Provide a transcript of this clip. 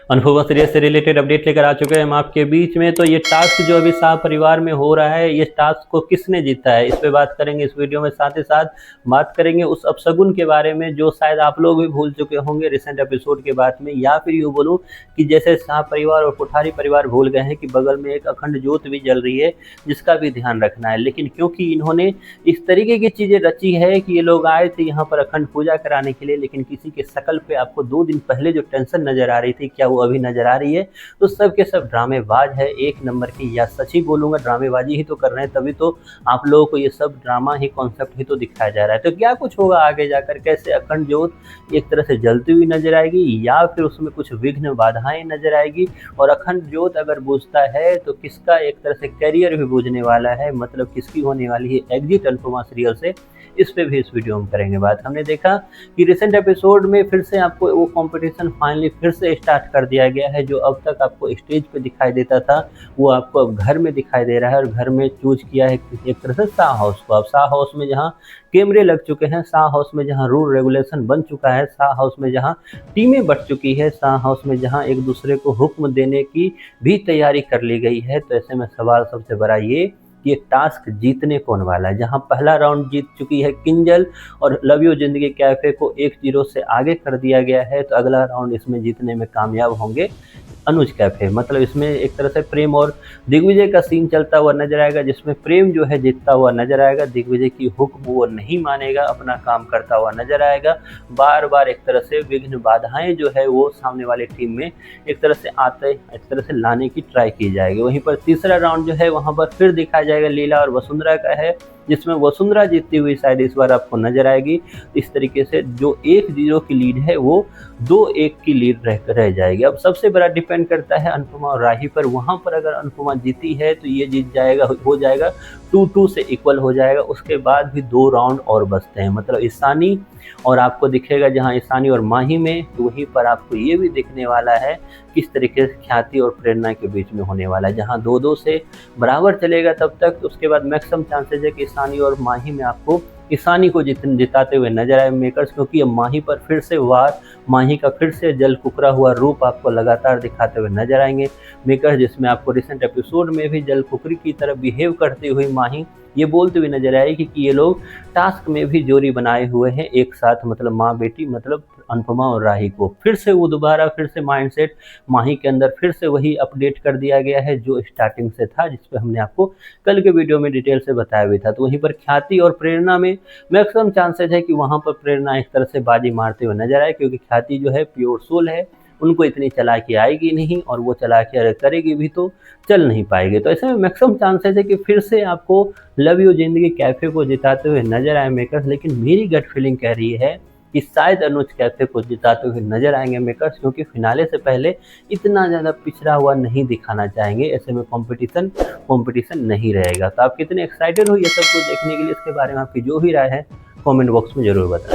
Anupama serial से related update लेकर आ चुके हैं हम आपके बीच में। तो ये टास्क जो अभी शाह परिवार में हो रहा है, ये टास्क को किसने जीता है, इस पे बात करेंगे इस वीडियो में। साथ ही साथ बात करेंगे उस अपशगुन के बारे में जो शायद आप लोग भी भूल चुके होंगे रिसेंट एपिसोड के बाद में, या फिर यूँ बोलूँ कि जैसे शाह परिवार और कोठारी परिवार भूल गए हैं कि बगल में एक अखंड ज्योत भी जल रही है जिसका भी ध्यान रखना है। लेकिन क्योंकि इन्होंने इस तरीके की चीज़ें रची है कि ये लोग आए थे यहाँ पर अखंड पूजा कराने के लिए, लेकिन किसी के शकल पे आपको 2 दिन पहले जो टेंशन नजर आ रही थी, क्या वो अभी नजर आ रही है? तो सब के सब ड्रामेबाज है एक नंबर की, या सच ही बोलूँगा ड्रामेबाजी ही तो कर रहे हैं, तभी तो आप लोगों को ये सब ड्रामा ही कॉन्सेप्ट ही तो दिखाया जा रहा है। तो क्या कुछ होगा आगे जाकर, कैसे अखंड ज्योत एक तरह से जलती हुई नजर आएगी या फिर उसमें कुछ विघ्न बाधाएं नजर आएगी, और अखंड ज्योत अगर बुझता है तो किसका एक तरह से करियर भी बुझने वाला है, मतलब किसकी होने वाली है एग्जिट अनुपमा सीरियल से, इस पे भी इस वीडियो में करेंगे बात। हमने देखा कि रिसेंट एपिसोड में फिर से आपको वो कंपटीशन फाइनली फिर से स्टार्ट कर दिया गया है। जो अब तक आपको स्टेज पे दिखाई देता था वो आपको अब घर में दिखाई दे रहा है, और घर में चूज किया है एक तरह से शाह हाउस को। अब शाह हाउस में जहाँ कैमरे लग चुके हैं, शाह हाउस में जहाँ रूल रेगुलेशन बन चुका है, शाह हाउस में जहाँ टीमें बढ़ चुकी है, शाह हाउस में जहाँ एक दूसरे को हुक्म देने की भी तैयारी कर ली गई है, तो ऐसे में सवाल सबसे बड़ा ये टास्क जीतने कौन वाला है। जहां पहला राउंड जीत चुकी है किंजल और लव यू जिंदगी कैफे को 1-0 से आगे कर दिया गया है, तो अगला राउंड इसमें जीतने में कामयाब होंगे अनुज कैफे। मतलब इसमें एक तरह से प्रेम और दिग्विजय का सीन चलता हुआ नजर आएगा, जिसमें प्रेम जो है जीतता हुआ नजर आएगा, दिग्विजय की हुक्म वो नहीं मानेगा, अपना काम करता हुआ नजर आएगा। बार बार एक तरह से विघ्न बाधाएं जो है वो सामने वाली टीम में एक तरह से आते एक तरह से लाने की ट्राई की जाएगी। वहीं पर तीसरा राउंड जो है वहां पर फिर दिखाया जाएगा लीला और वसुंधरा का है, जिसमें वसुंधरा जीतती हुई शायद इस बार आपको नजर आएगी। इस तरीके से जो 1-0 की लीड है वो 2-1 की लीड रह जाएगी। अब सबसे बड़ा डिपेंड करता है अनुपमा और राही पर। वहां पर अगर अनुपमा जीती है तो ये जीत जाएगा, हो जाएगा 2-2 से इक्वल हो जाएगा। उसके बाद भी 2 राउंड और बचते हैं, मतलब ईशानी और आपको दिखेगा जहां ईशानी और माही में, तो वहीं पर आपको ये भी दिखने वाला है किस तरीके से ख्याति और प्रेरणा के बीच में होने वाला है। जहां 2-2 से बराबर चलेगा तब तक, तो उसके बाद मैक्सिमम चांसेस है कि ईशानी और माही में आपको ईशानी को जिताते हुए नजर आए मेकर्स, क्योंकि अब माही पर फिर से वार, माही का फिर से जल कुकरा हुआ रूप आपको लगातार दिखाते हुए नजर आएंगे मेकर्स, जिसमें आपको रिसेंट एपिसोड में भी जल कुकरी की तरह बिहेव करती हुई माही ये बोलते हुए नजर आएगी कि ये लोग टास्क में भी जोड़ी बनाए हुए हैं एक साथ, मतलब माँ बेटी, मतलब अनुपमा और राही को। फिर से वो दोबारा फिर से माइंडसेट माही के अंदर फिर से वही अपडेट कर दिया गया है जो स्टार्टिंग से था, जिसपे हमने आपको कल के वीडियो में डिटेल से बताया भी था। तो वहीं पर ख्याति और प्रेरणा में मैक्सिमम चांसेस है कि वहां पर प्रेरणा एक तरह से बाजी मारते हुए नजर आए, क्योंकि ख्याति जो है प्योर सोल है, उनको इतनी चालाकी आएगी नहीं, और वो चालाकी अगर करेगी भी तो चल नहीं पाएगी। तो ऐसे में मैक्सिमम चांसेस है कि फिर से आपको लव यू जिंदगी कैफे को जिताते हुए नजर आए मेकर्स। लेकिन मेरी गट फीलिंग कह रही है कि शायद अनुज कैफे को जिताते हुए नजर आएंगे मेकर्स, क्योंकि फिनाले से पहले इतना ज़्यादा पिछड़ा हुआ नहीं दिखाना चाहेंगे। ऐसे में कंपटीशन नहीं रहेगा। तो आप कितने एक्साइटेड हो ये सब कुछ देखने के लिए, इसके बारे में आपकी जो भी राय है कमेंट बॉक्स में ज़रूर बताएं।